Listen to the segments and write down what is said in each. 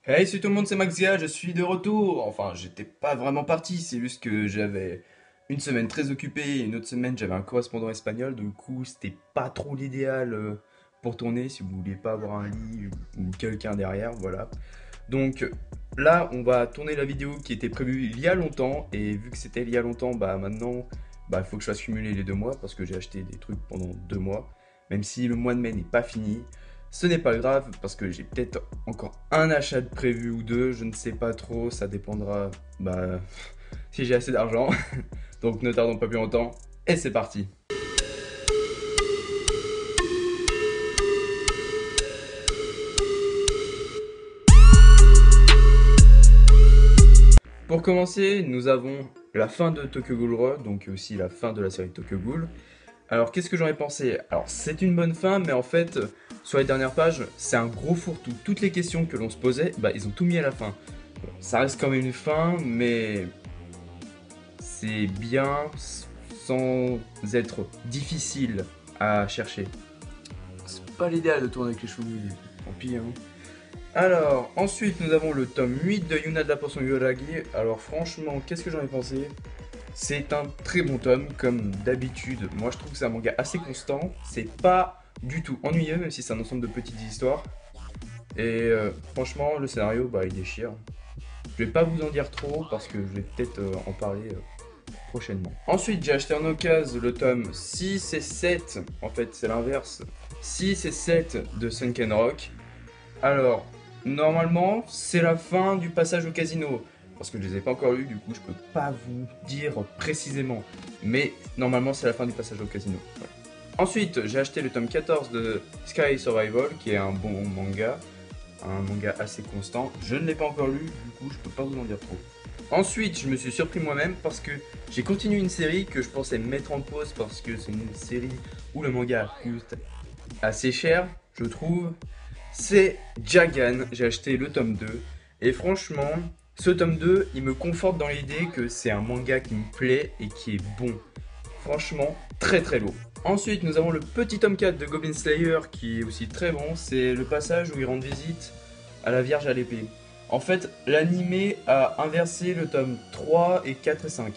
Hey, salut tout le monde, c'est Maxia, je suis de retour. Enfin, j'étais pas vraiment parti, c'est juste que j'avais une semaine très occupée et une autre semaine j'avais un correspondant espagnol, du coup c'était pas trop l'idéal pour tourner si vous vouliez pas avoir un lit ou quelqu'un derrière, voilà. Donc là, on va tourner la vidéo qui était prévue il y a longtemps et vu que c'était il y a longtemps, bah maintenant, bah il faut que je fasse cumuler les 2 mois parce que j'ai acheté des trucs pendant 2 mois, même si le mois de mai n'est pas fini. Ce n'est pas grave parce que j'ai peut-être encore un achat de prévu ou deux, je ne sais pas trop, ça dépendra bah, si j'ai assez d'argent. Donc ne tardons pas plus longtemps et c'est parti. Pour commencer, nous avons la fin de Tokyo Ghoul Road, donc aussi la fin de la série Tokyo Ghoul. Alors qu'est-ce que j'en ai pensé? Alors c'est une bonne fin, mais en fait, sur les dernières pages, c'est un gros fourre-tout. Toutes les questions que l'on se posait, bah ils ont tout mis à la fin. Ça reste quand même une fin, mais c'est bien sans être difficile à chercher. C'est pas l'idéal de tourner avec les cheveux mouillés, tant pis hein. Alors, ensuite nous avons le tome 8 de Yuna de la Potion Yoragi. Alors franchement, qu'est-ce que j'en ai pensé? C'est un très bon tome, comme d'habitude. Moi je trouve que c'est un manga assez constant. C'est pas du tout ennuyeux, même si c'est un ensemble de petites histoires. Et franchement, le scénario, bah il déchire. Je vais pas vous en dire trop, parce que je vais peut-être en parler prochainement. Ensuite, j'ai acheté en occasion le tome 6 et 7, en fait c'est l'inverse, 6 et 7 de Sunken Rock. Alors, normalement, c'est la fin du passage au casino, parce que je les ai pas encore lus, du coup je peux pas vous dire précisément, mais normalement c'est la fin du passage au casino. Ouais. Ensuite, j'ai acheté le tome 14 de Sky Survival, qui est un manga assez constant. Je ne l'ai pas encore lu, du coup je peux pas vous en dire trop. Ensuite, je me suis surpris moi-même parce que j'ai continué une série que je pensais mettre en pause parce que c'est une série où le manga coûte assez cher, je trouve. C'est Jagan, j'ai acheté le tome 2 et franchement, ce tome 2, il me conforte dans l'idée que c'est un manga qui me plaît et qui est bon. Franchement, très très lourd. Ensuite, nous avons le petit tome 4 de Goblin Slayer qui est aussi très bon. C'est le passage où il rend visite à la Vierge à l'épée. En fait, l'animé a inversé le tome 3 et 4 et 5.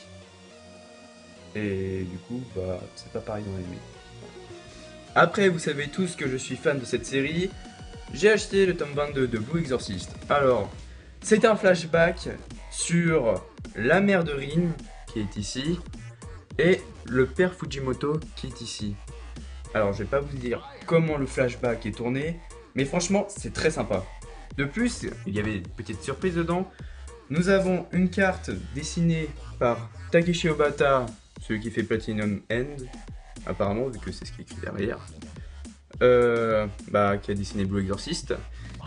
Et du coup, bah, c'est pas pareil dans l'animé. Après, vous savez tous que je suis fan de cette série. J'ai acheté le tome 22 de Blue Exorcist. Alors, c'est un flashback sur la mère de Rin, qui est ici, et le père Fujimoto, qui est ici. Alors, je vais pas vous dire comment le flashback est tourné, mais franchement, c'est très sympa. De plus, il y avait une petite surprise dedans. Nous avons une carte dessinée par Takeshi Obata, celui qui fait Platinum End, apparemment, vu que c'est ce qui est écrit derrière, qui a dessiné Blue Exorcist.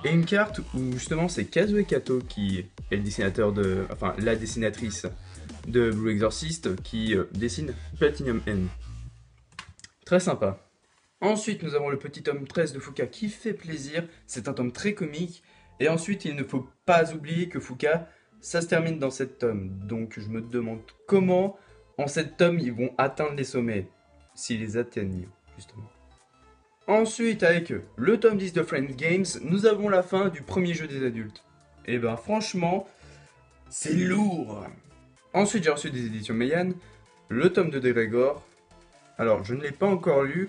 Et une carte où justement c'est Kazue Kato qui est le dessinateur de, enfin la dessinatrice de Blue Exorcist qui dessine Platinum End. Très sympa. Ensuite, nous avons le petit tome 13 de Fuka qui fait plaisir. C'est un tome très comique. Et ensuite, il ne faut pas oublier que Fuka, ça se termine dans cet tome. Donc, je me demande comment, en cet tome, ils vont atteindre les sommets. S'ils les atteignent, justement. Ensuite, avec le tome 10 de Friends Games, nous avons la fin du premier jeu des adultes. Et ben, franchement, c'est lourd. Ensuite, j'ai reçu des éditions Meian, le tome de Gregor. Alors, je ne l'ai pas encore lu,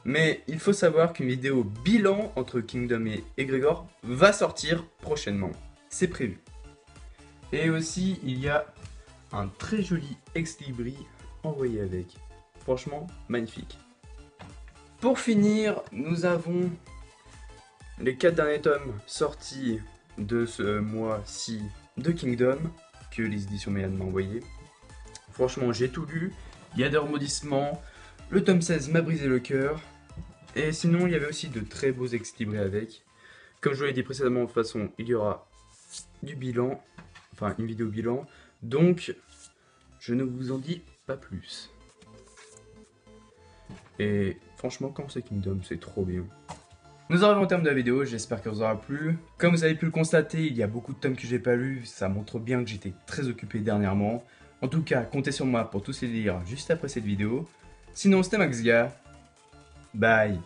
mais il faut savoir qu'une vidéo bilan entre Kingdom et Egregor va sortir prochainement. C'est prévu. Et aussi, il y a un très joli ex-libris envoyé avec. Franchement, magnifique. Pour finir, nous avons les 4 derniers tomes sortis de ce mois-ci de Kingdom que les éditions Meian m'ont envoyé. Franchement, j'ai tout lu. Il y a des remodissements. Le tome 16 m'a brisé le cœur. Et sinon, il y avait aussi de très beaux ex-librés avec. Comme je vous l'ai dit précédemment, de toute façon, il y aura du bilan, enfin une vidéo bilan. Donc, je ne vous en dis pas plus. Et franchement, quand c'est Kingdom, c'est trop bien. Nous arrivons au terme de la vidéo, j'espère qu'elle vous aura plu. Comme vous avez pu le constater, il y a beaucoup de tomes que j'ai pas lus, ça montre bien que j'étais très occupé dernièrement. En tout cas, comptez sur moi pour tous les lire juste après cette vidéo. Sinon, c'était Maxia. Bye.